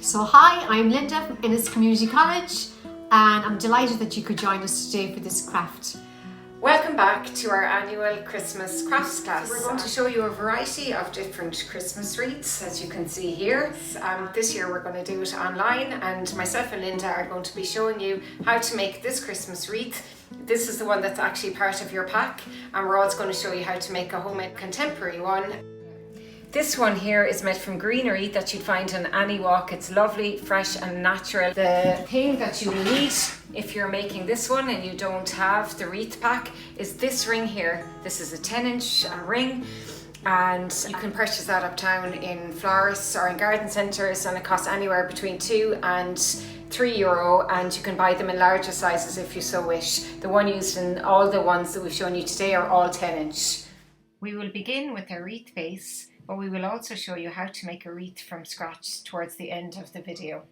So hi, I'm Linda from Ennis Community College and I'm delighted that you could join us today for this craft. Welcome back to our annual Christmas crafts class. We're going to show you a variety of different Christmas wreaths, as you can see here. This year we're going to do it online, and myself and Linda are going to be showing you how to make this Christmas wreath. This is the one that's actually part of your pack, and we're also going to show you how to make a homemade contemporary one. This one here is made from greenery that you'd find in any walk. It's lovely, fresh and natural. The thing that you need if you're making this one and you don't have the wreath pack is this ring here. This is a 10-inch ring, and you can purchase that uptown in florists or in garden centres, and it costs anywhere between €2 and €3, and you can buy them in larger sizes if you so wish. The one used in all the ones that we've shown you today are all 10-inch. We will begin with our wreath base, but we will also show you how to make a wreath from scratch towards the end of the video.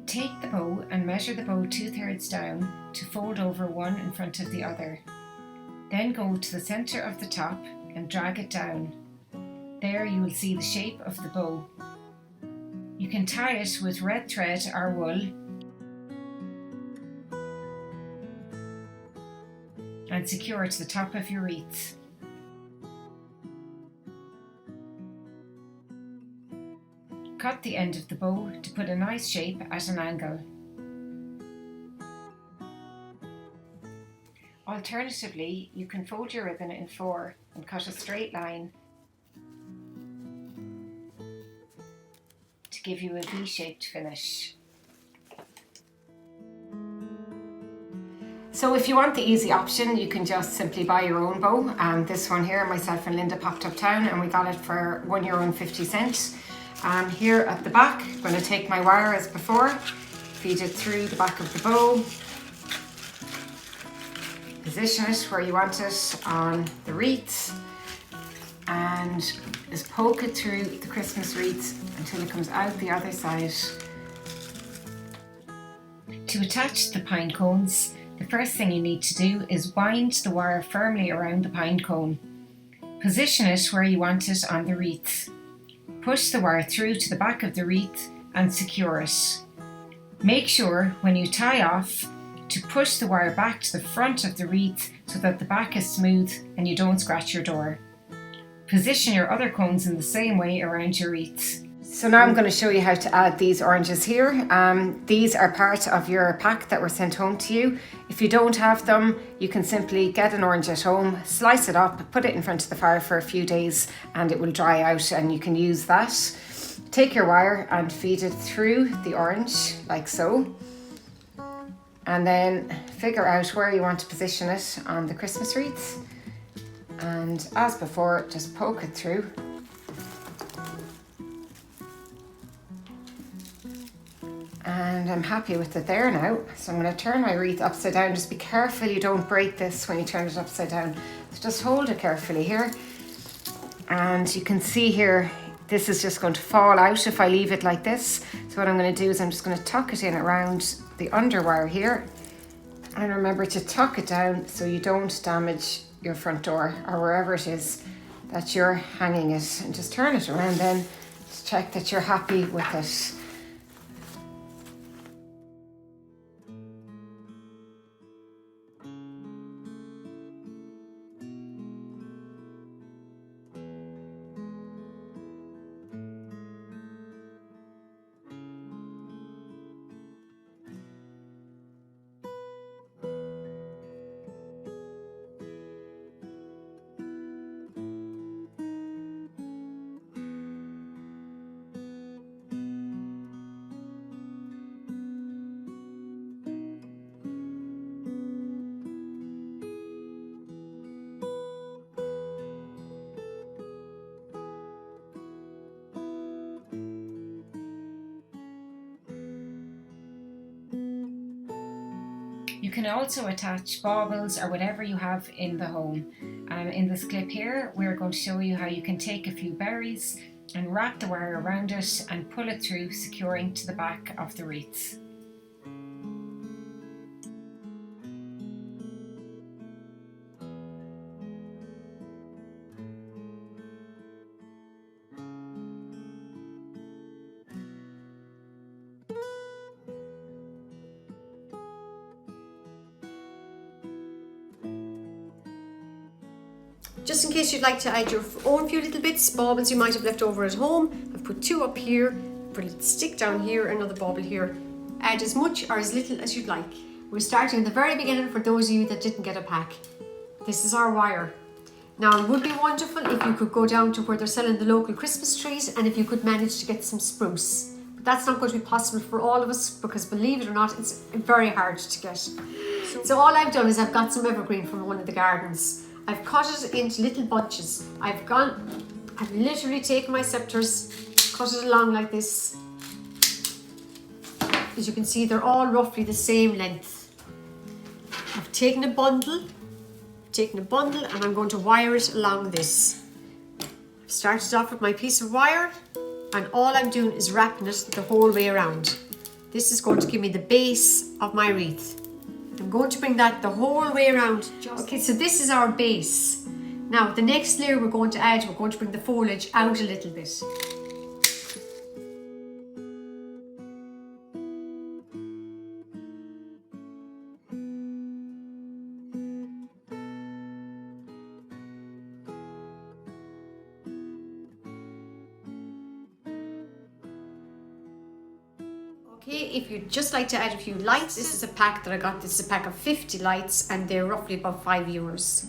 Take the bow and measure the bow 2/3 down to fold over one in front of the other. Then go to the centre of the top and drag it down. There you will see the shape of the bow. You can tie it with red thread or wool and secure it to the top of your wreath. Cut the end of the bow to put a nice shape at an angle. Alternatively, you can fold your ribbon in 4 and cut a straight line to give you a V-shaped finish. So if you want the easy option, you can just simply buy your own bow. This one here, myself and Linda popped uptown and we got it for €1.50. Here at the back, I'm going to take my wire as before, feed it through the back of the bow, position it where you want it on the wreath, and just poke it through the Christmas wreath until it comes out the other side. To attach the pine cones, the first thing you need to do is wind the wire firmly around the pine cone. Position it where you want it on the wreath. Push the wire through to the back of the wreath and secure it. Make sure when you tie off to push the wire back to the front of the wreath so that the back is smooth and you don't scratch your door. Position your other cones in the same way around your wreath. So now I'm going to show you how to add these oranges here. These are part of your pack that were sent home to you. If you don't have them, you can simply get an orange at home, slice it up, put it in front of the fire for a few days and it will dry out and you can use that. Take your wire and feed it through the orange like so. And then figure out where you want to position it on the Christmas wreath. And as before, just poke it through. And I'm happy with it there now. So I'm going to turn my wreath upside down. Just be careful you don't break this when you turn it upside down. So just hold it carefully here. And you can see here, this is just going to fall out if I leave it like this. So what I'm going to do is I'm just going to tuck it in around the underwire here. And remember to tuck it down so you don't damage your front door or wherever it is that you're hanging it. And just turn it around then to check that you're happy with it. You can also attach baubles or whatever you have in the home. In this clip here, we're going to show you how you can take a few berries and wrap the wire around it and pull it through, securing to the back of the wreaths. Just in case you'd like to add your own few little bits, baubles you might have left over at home, I've put 2 up here, put a little stick down here, another bauble here. Add as much or as little as you'd like. We're starting at the very beginning for those of you that didn't get a pack. This is our wire. Now it would be wonderful if you could go down to where they're selling the local Christmas trees and if you could manage to get some spruce. But that's not going to be possible for all of us because believe it or not, it's very hard to get. So all I've done is I've got some evergreen from one of the gardens. I've cut it into little bunches. I've literally taken my scepters, cut it along like this. As you can see, they're all roughly the same length. I've taken a bundle and I'm going to wire it along this. I've started off with my piece of wire and all I'm doing is wrapping it the whole way around. This is going to give me the base of my wreath. I'm going to bring that the whole way around. Okay, so this is our base. Now the next layer we're going to bring the foliage out a little bit. Okay, if you'd just like to add a few lights, this is a pack that I got. This is a pack of 50 lights and they're roughly about €5.